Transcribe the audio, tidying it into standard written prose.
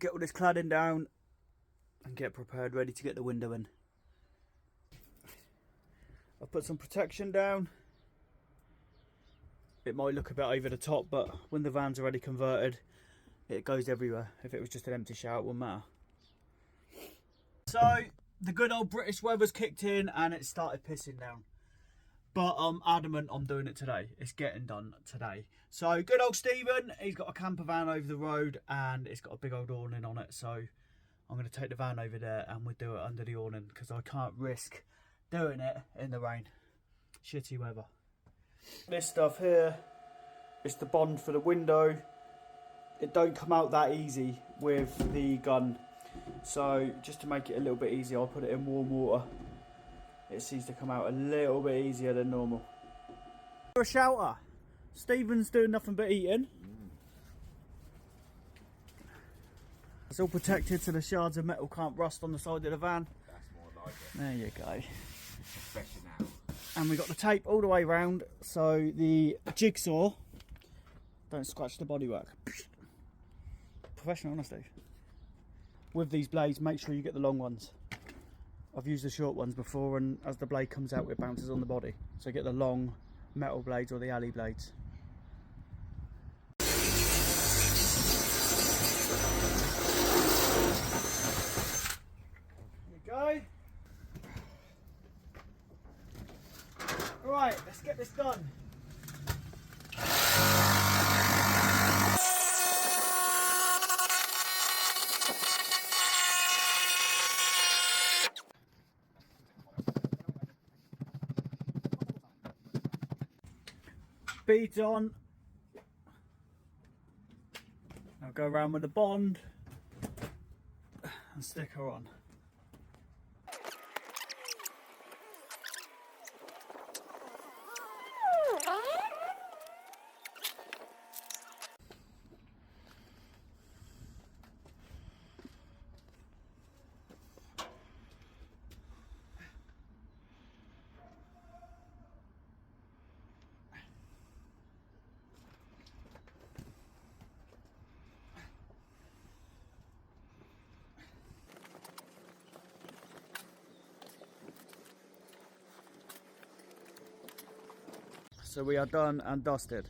Get all this cladding down and get prepared, ready to get the window in. I've put some protection down. It might look a bit over the top, but when the van's already converted, it goes everywhere. If it was just an empty shower, it wouldn't matter. So the good old British weather's kicked in and it started pissing down. But I'm adamant I'm doing it today. It's getting done today. So good old Stephen, he's got a camper van over the road and it's got a big old awning on it. So I'm going to take the van over there and we'll do it under the awning because I can't risk doing it in the rain. Shitty weather. This stuff here is the bond for the window. It don't come out that easy with the gun. So just to make it a little bit easier, I'll put it in warm water. It seems to come out a little bit easier than normal. For a shelter, Stephen's doing nothing but eating. It's all protected so the shards of metal can't rust on the side of the van. That's more like it. There you go. Professional. And we got the tape all the way round so the jigsaw don't scratch the bodywork. Professional, honestly. With these blades, make sure you get the long ones. I've used the short ones before, and as the blade comes out, it bounces on the body. So get the long metal blades or the alley blades. There you go. Right, let's get this done. Beads on. I'll go around with the bond and stick her on. So we are done and dusted.